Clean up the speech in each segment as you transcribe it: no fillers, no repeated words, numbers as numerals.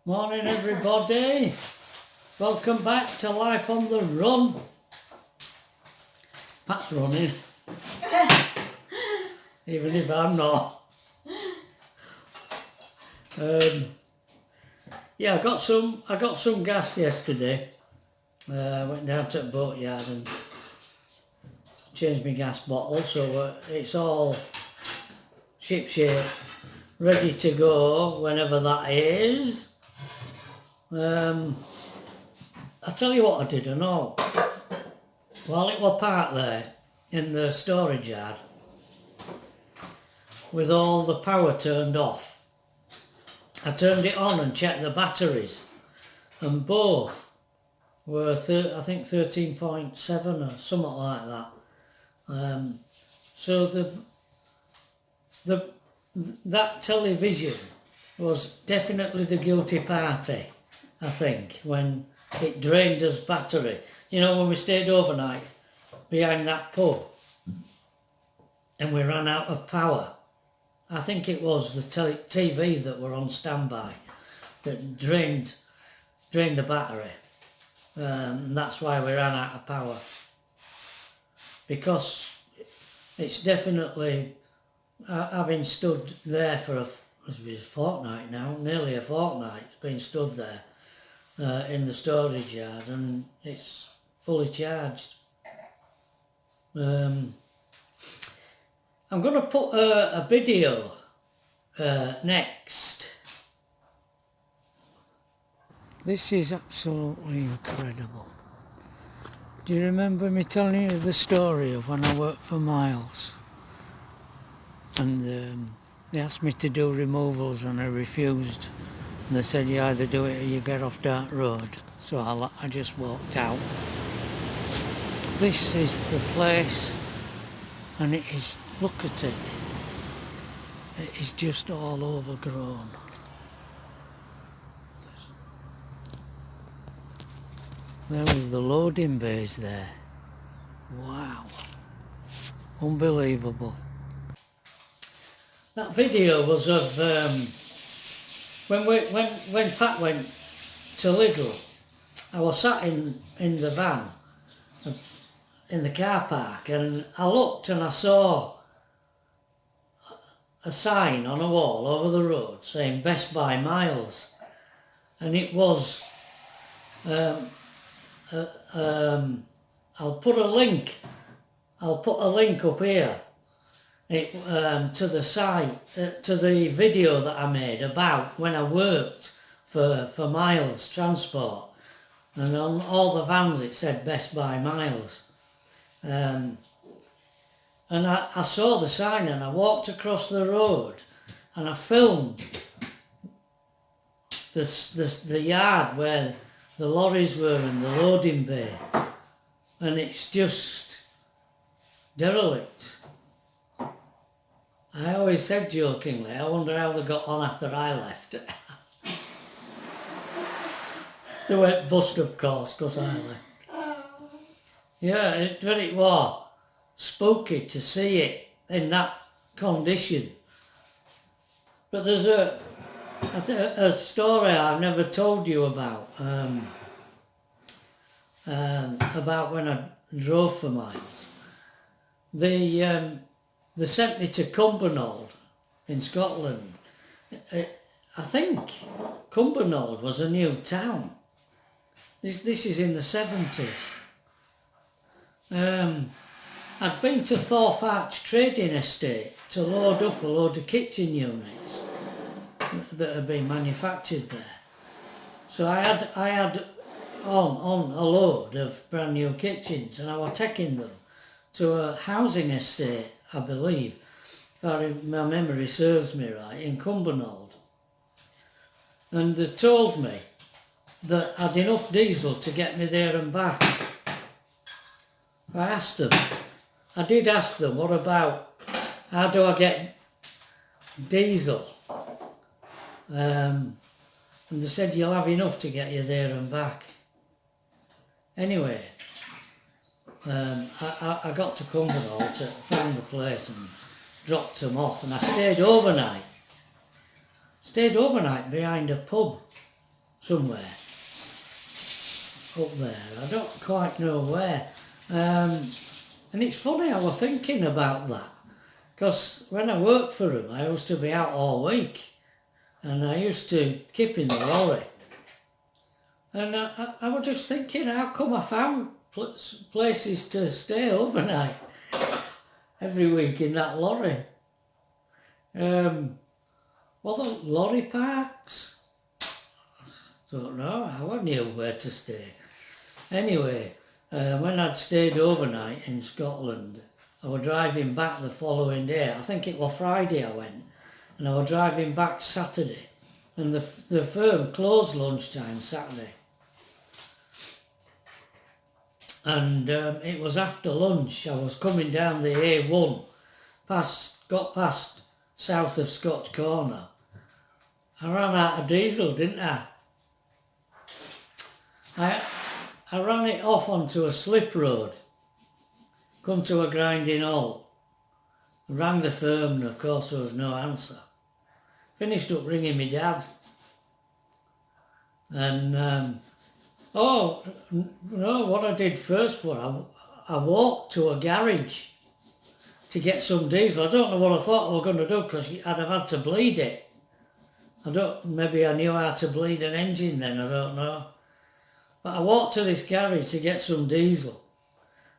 Morning everybody, welcome back to Life on the Run. Pat's running, even if I'm not. Yeah, I got some gas yesterday. Went down to the boatyard and changed my gas bottle, so it's all ship shape, ready to go whenever that is. I tell you what I did and all. While it was parked there in the storage yard with all the power turned off, I turned it on and checked the batteries, and both were I think 13.7 or something like that. So that television was definitely the guilty party, I think, when it drained us battery. You know, when we stayed overnight behind that pub and we ran out of power, I think it was the TV that were on standby that drained the battery. And that's why we ran out of power. Because it's definitely, having stood there for a fortnight now, nearly a fortnight, it's been stood there in the storage yard, and it's fully charged. I'm going to put a video next. This is absolutely incredible. Do you remember me telling you the story of when I worked for Miles? And they asked me to do removals and I refused. And they said you either do it or you get off Dart Road. So I just walked out. This is the place, and it is, look at it. It is just all overgrown. There was the loading bays there. Wow. Unbelievable. That video was of when Pat went to Lidl. I was sat in the van in the car park, and I looked and I saw a sign on a wall over the road saying Best Buy Miles, and it was I'll put a link up here to the site, to the video that I made about when I worked for Miles Transport, and on all the vans it said Best Buy Miles. And I saw the sign and I walked across the road and I filmed the yard where the lorries were in the loading bay, and it's just derelict. I always said jokingly, I wonder how they got on after I left. They went bust, of course, because I left. Yeah, it was spooky to see it in that condition. But there's a story I've never told you about when I drove for Miles. They sent me to Cumbernauld in Scotland. I think Cumbernauld was a new town. This is in the 70s. I'd been to Thorpe Arch Trading Estate to load up a load of kitchen units that had been manufactured there. So I had on a load of brand new kitchens, and I was taking them to a housing estate, I believe, if my memory serves me right, in Cumbernauld. And they told me that I had enough diesel to get me there and back. I asked them, I did ask them, what about, how do I get diesel? And they said, you'll have enough to get you there and back. Anyway, I got to Cumbernauld to find the place and dropped them off, and I stayed overnight behind a pub somewhere up there. I don't quite know where. And it's funny, I was thinking about that, because when I worked for them, I used to be out all week, and I used to keep in the lorry. And I was just thinking, how come I found places to stay overnight every week in that lorry? Well, the lorry parks? Don't know how I knew where to stay. Anyway, when I'd stayed overnight in Scotland, I was driving back the following day. I think it was Friday I went, and I was driving back Saturday, and the firm closed lunchtime Saturday. And it was after lunch. I was coming down the A1, got past south of Scotch Corner. I ran out of diesel, didn't I? I ran it off onto a slip road, come to a grinding halt, rang the firm, and of course there was no answer. Finished up ringing my dad. And what I did first was I walked to a garage to get some diesel. I don't know what I thought I was going to do, because I'd have had to bleed it. Maybe I knew how to bleed an engine then, I don't know. But I walked to this garage to get some diesel.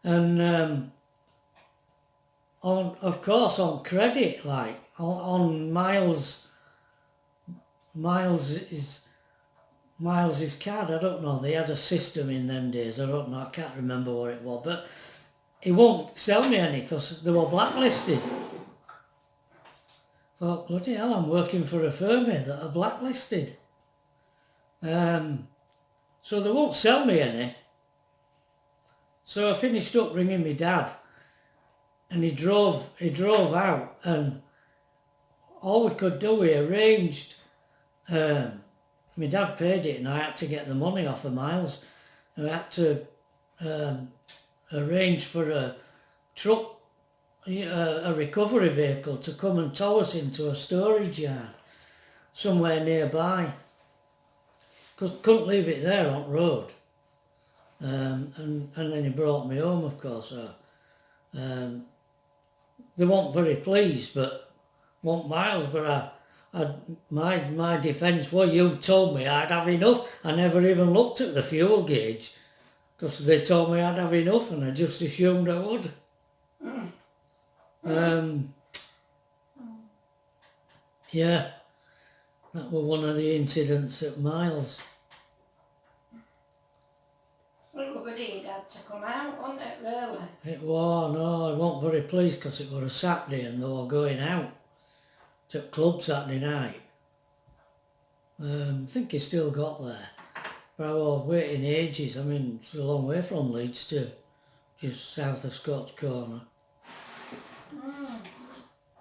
And on credit, like on Miles' card, I don't know, they had a system in them days, I don't know, I can't remember what it was, but he won't sell me any because they were blacklisted. Thought, bloody hell, I'm working for a firm here that are blacklisted. So they won't sell me any. So I finished up ringing my dad, and he drove out, and all we could do, we arranged, my dad paid it and I had to get the money off of Miles. And I had to arrange for a truck, a recovery vehicle to come and tow us into a storage yard somewhere nearby. Because couldn't leave it there on the road. And then he brought me home, of course. They weren't very pleased, but want Miles, but my defence was, you told me I'd have enough. I never even looked at the fuel gauge, because they told me I'd have enough, and I just assumed I would. Yeah, that was one of the incidents at Miles. It was good he had to come out, wasn't it, really? It was, no, I wasn't very pleased because it was a Saturday and they were going out to club Saturday night. I think he still got there, but I was waiting ages. I mean, it's a long way from Leeds to just south of Scotch Corner.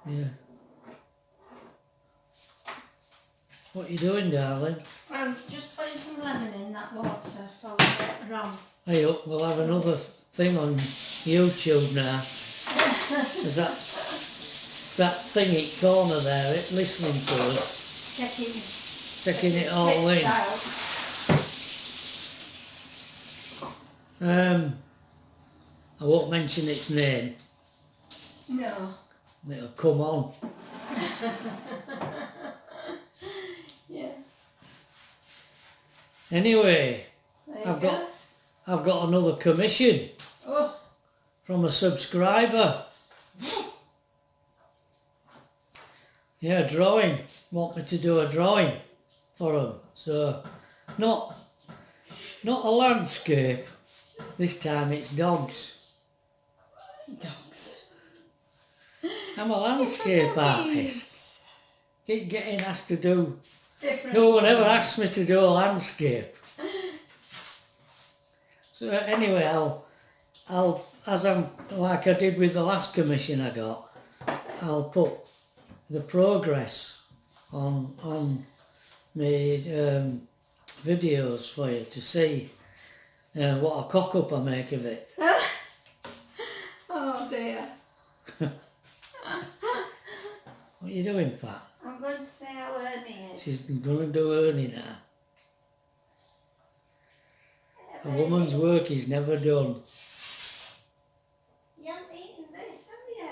Yeah. What are you doing, darling? I'm just putting some lemon in that water for later on. Hey up, we'll have another thing on YouTube now. There's that thing at corner there, it listening to us. Checking it all in. I won't mention its name. No. It'll come on. Yeah. Anyway, I've got another commission from a subscriber. Yeah, drawing. Want me to do a drawing for them. So, not a landscape. This time it's dogs. Dogs. I'm a landscape artist. Keep getting asked to do. Different. No one ever asked me to do a landscape. So anyway, I'll as I'm like I did with the last commission I got, I'll put the progress on my videos for you to see what a cock up I make of it. Oh dear. What are you doing, Pat? I'm going to say how Ernie is. She's going to do Ernie now. A woman's work is never done. You haven't eaten this, have you?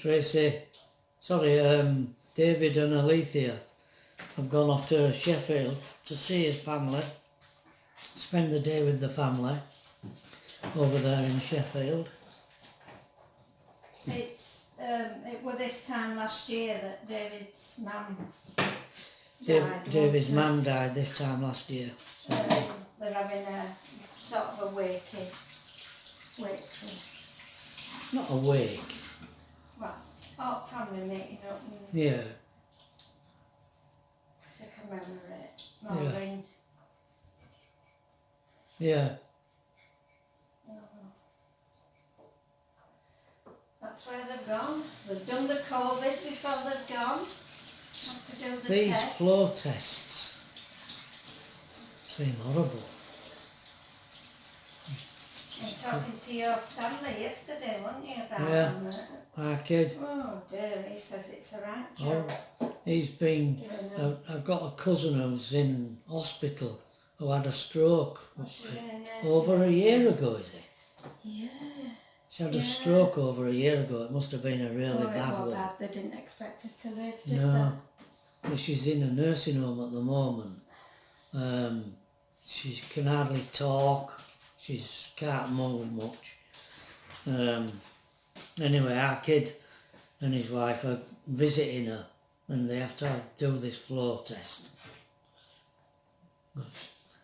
Eh? David and Alethea have gone off to Sheffield to see his family, spend the day with the family over there in Sheffield. It was this time last year that David's mum died. David's mum died this time last year. So they're having a sort of a wake. Not a wake. Well, all family meeting up and Yeah. to commemorate Maureen. Yeah. That's where they've gone. They've done the COVID before they've gone. Have to do the These test. floor tests seem horrible. I'm talking to your Stanley yesterday, weren't you, about Yeah. them? Our kid, Oh dear, he says it's a right job. he's been, Yeah. I've got a cousin who's in hospital who had a stroke She's in a nursing over a home. year ago, is it? Yeah. She had a Yeah. stroke over a year ago. It must have been a really Oh, it bad was one. bad. They didn't expect her to live, did No, but she's in a nursing home at the moment. She can hardly talk. She can't move much. Anyway, our kid and his wife are visiting her, and they have to do this floor test.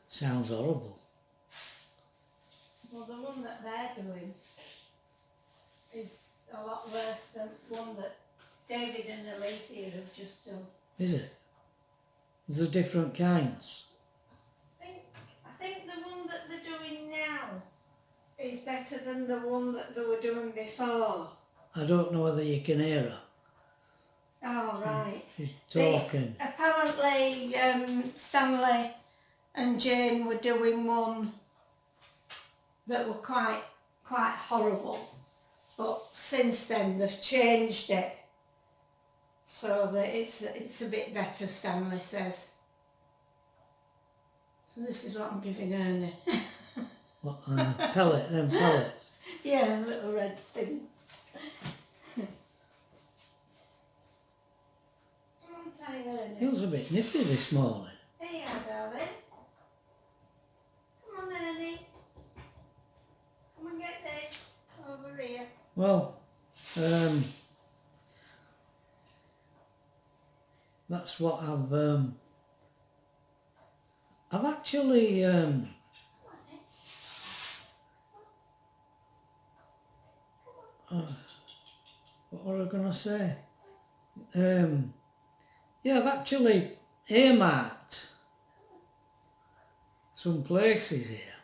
Sounds horrible. Well, the one that they're doing is a lot worse than one that David and Alethea have just done. Is it? Is there different kinds? I think the one that they're doing now is better than the one that they were doing before. I don't know whether you can hear her. Oh, right. She's talking. Apparently, Stanley and Jane were doing one that were quite horrible, but since then they've changed it so that it's a bit better, Stanley says. So this is what I'm giving Ernie. What, pellets. Yeah, little red things. Come on, tiny Ernie. It was a bit nippy this morning. Hey, darling. Come on, Ernie. Come and get this over here. Well, that's what I've actually, what were I going to say? Yeah, I've actually earmarked some places here.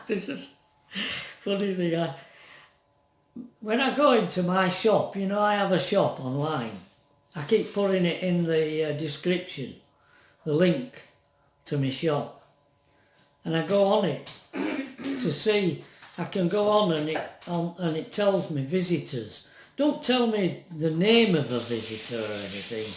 This is funny thing. When I go into my shop, you know, I have a shop online. I keep putting it in the description, the link to my shop, and I go on it to see. I can go on and it tells me visitors. Don't tell me the name of a visitor or anything,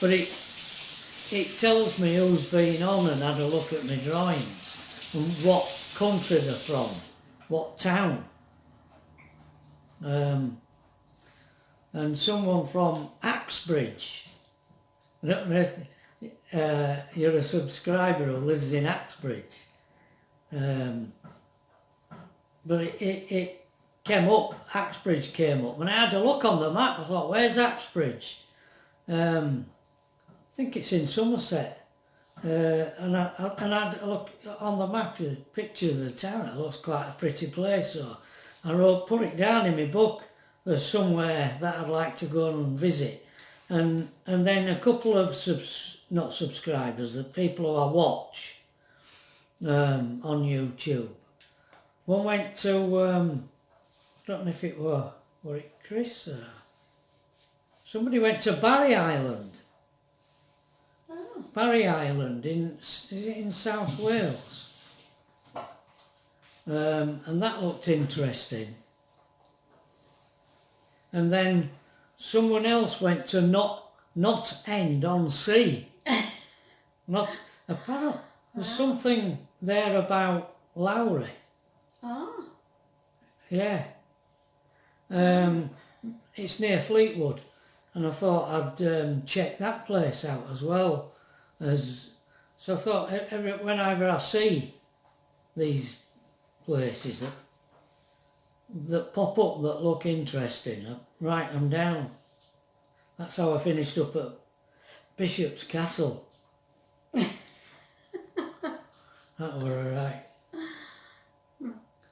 but it tells me who's been on and had a look at my drawings and what country they're from, what town. And someone from Axbridge. I don't know if you're a subscriber who lives in Axbridge. But it came up, Axbridge came up. When I had a look on the map, I thought, where's Axbridge? I think it's in Somerset. And I had a look on the map, the picture of the town. It looks quite a pretty place. So I put it down in my book. There's somewhere that I'd like to go and visit. And then a couple of, not subscribers, the people who I watch on YouTube. One went to, I don't know if it were it Chris? Somebody went to Barry Island. Oh. Barry Island, is it in South Wales? And that looked interesting. And then someone else went to not end on C. Not apparent. There's something there about Lowry. Oh. Yeah. It's near Fleetwood, and I thought I'd check that place out as well. So I thought whenever I see these places that pop up that look interesting, I write them down. That's how I finished up at Bishop's Castle. That were alright.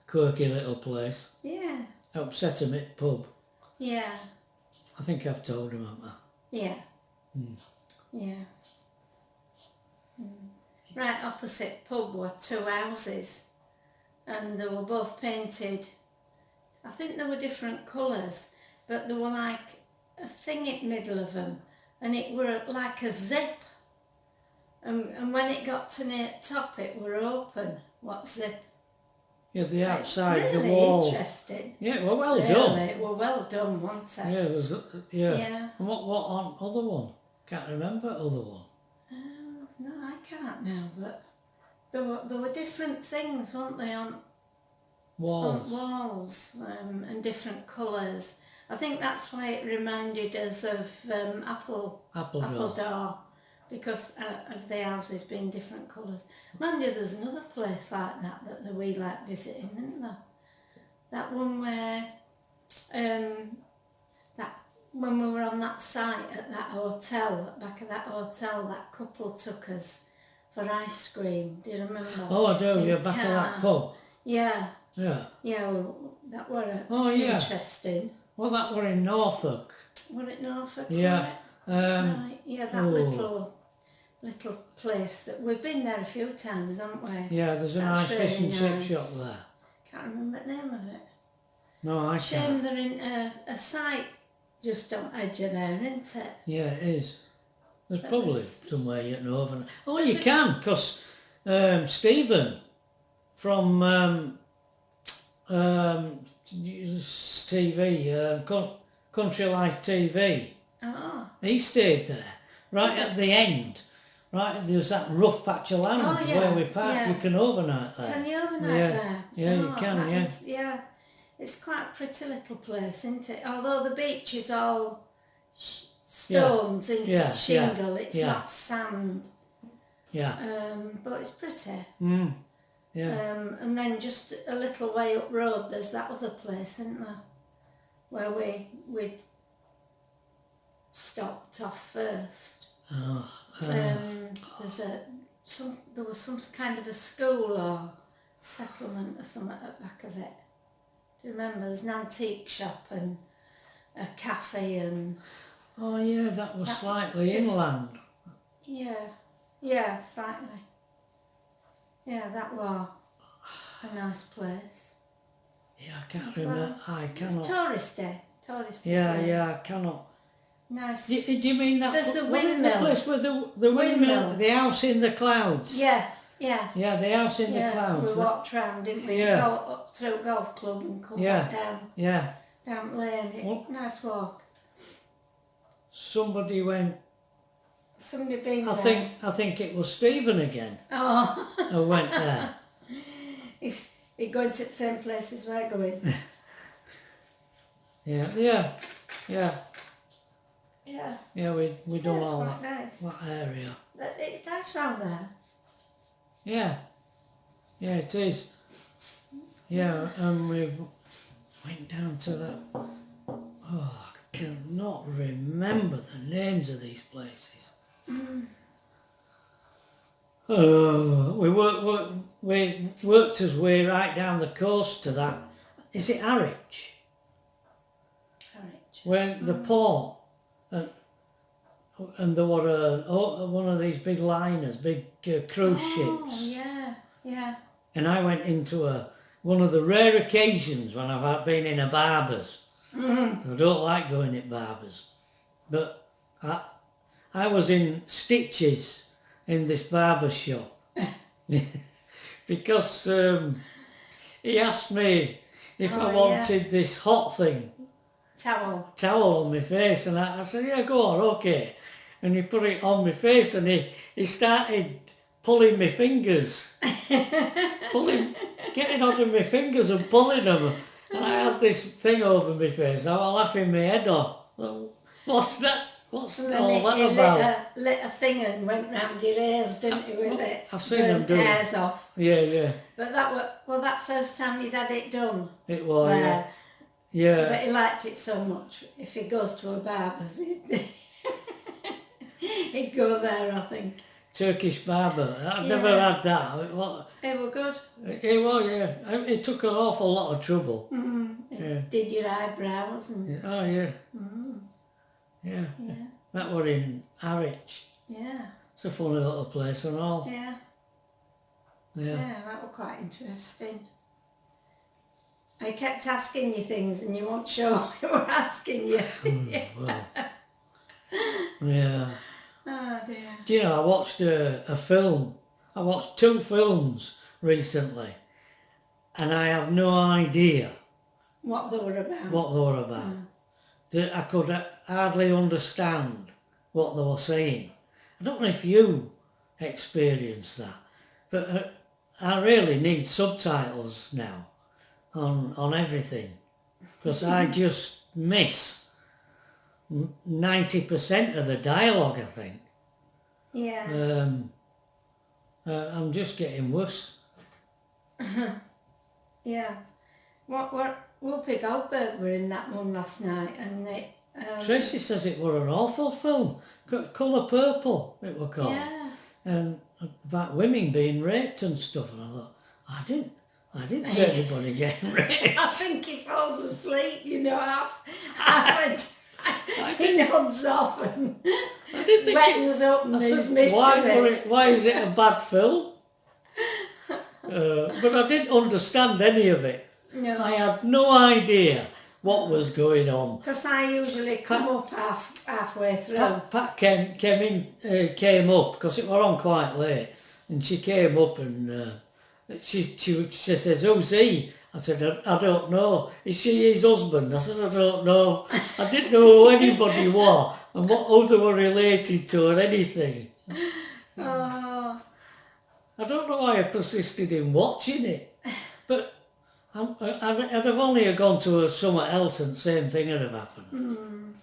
Quirky little place. Yeah. Upset him at pub. Yeah. I think I've told him about that. Yeah. Yeah. Right opposite pub were two houses, and they were both painted. I think they were different colours, but they were like a thing in the middle of them, and it were like a zip. And when it got to near top, it were open. What zip? Yeah, the outside, really the wall. Interesting. Yeah, well, well really, done. It were well done, wasn't it? Yeah, it was. Yeah. Yeah. And what on other one? Can't remember other one. No, I can't now. But there were different things, weren't they, on Walls. on walls and different colours. I think that's why it reminded us of Apple Door, because of the houses being different colours. Mind you, there's another place like that we like visiting, isn't there? That one where, that when we were on that site at that hotel, at the back of that hotel, that couple took us for ice cream. Do you remember? Oh, I do. Yeah, back of that pub. Yeah. Yeah. Yeah, well, that were interesting. Well, that were in Norfolk. Were it Norfolk? Yeah. Right. Yeah, that little place that we've been there a few times, haven't we? Yeah, there's a nice really fish and chip nice. shop there. Can't remember the name of it. No, I Shame can't. they're in a site just on edge of there, isn't it? Yeah, it is. There's But probably somewhere you can open. Oh, you can, because Stephen from TV, Country Life TV, he stayed there, right at the end. Right, there's that rough patch of land where we park. You can overnight there. Can you overnight there? Yeah, you can, yeah. It's quite a pretty little place, isn't it? Although the beach is all stones, isn't it? Shingle, it's not sand. Yeah. But it's pretty. Yeah. And then just a little way up road, there's that other place, isn't there? Where we'd stopped off first. There was some kind of a school or settlement or something at the back of it. Do you remember? There's an antique shop and a cafe and... Oh yeah, that was slightly inland. Yeah, slightly. Yeah, that was a nice place. Yeah, I can't remember. I cannot. It's touristy. Yeah, place. Yeah, I cannot. Nice. Do you mean that? There's the The windmill. place with the windmill, the house in the clouds. Yeah. Yeah, the house in the clouds. We walked round, didn't we? Yeah. Go up through golf club and come back down. Yeah. Down lane. Nice walk. Somebody went. Somebody been there. I think it was Stephen again. Oh. Who went there. He's going to the same place as we're going. Yeah. Yeah, we done all that. Nice. That area. It's nice round there. Yeah, it is. Yeah, and we went down to that. Oh, I cannot remember the names of these places. Oh, we worked us way right down the coast to that. Is it Harwich? Where the port, and there were one of these big liners, big cruise ships. Oh, yeah. And I went into one of the rare occasions when I've been in a barber's. I don't like going at barbers, but I was in stitches in this barber shop because he asked me if I wanted this hot thing towel. on my face, and I said, yeah, go on, okay. And he put it on my face, and he started pulling my fingers, getting onto my fingers and pulling them. And I had this thing over my face. I was laughing my head off. Well, what's that? What's all that about? Lit a thing and went round your ears, didn't you, with it? I've seen them do it. Hairs off. Yeah. But that first time you'd had it done. It was, yeah. But he liked it so much. If he goes to a barber's, he'd go there, I think. Turkish barber. I've never had that. They were good. It was, yeah. It took an awful lot of trouble. Yeah. Did your eyebrows and... Oh, yeah. Yeah. That were in Harwich. Yeah. It's a funny little place and all. Yeah, that was quite interesting. I kept asking you things and you weren't sure what you were asking you. Well, yeah. Oh dear. Do you know, I watched a film. I watched 2 films recently, and I have no idea what they were about. I could hardly understand what they were saying. I don't know if you experienced that, but I really need subtitles now on everything, because I just miss 90% of the dialogue, I think. Yeah. I'm just getting worse. Yeah. Whoopi Goldberg were in that one last night, and Tracy says it were an awful film. Colour Purple, it were called. Yeah. And about women being raped and stuff, and I thought, I didn't see anybody getting raped. I think he falls asleep, he nods off and beckons up and he's missed why is it a bad film? But I didn't understand any of it. No. I had no idea what was going on. Because I usually come up halfway through. Pat came up, because it were on quite late, and she came up and she says, who's he? I said, I don't know. Is she his husband? I said, I don't know. I didn't know who anybody was and who they were related to or anything. Oh. I don't know why I persisted in watching it, but I'd have only gone to somewhere else and the same thing would have happened.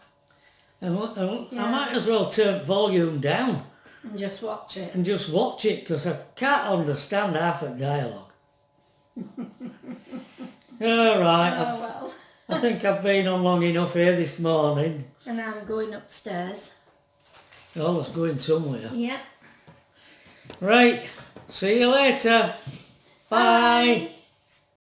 And I might as well turn volume down. And just watch it. Because I can't understand half the dialogue. All right. Well. I think I've been on long enough here this morning. And I'm going upstairs. I was going somewhere. Yeah. Right. See you later. Bye.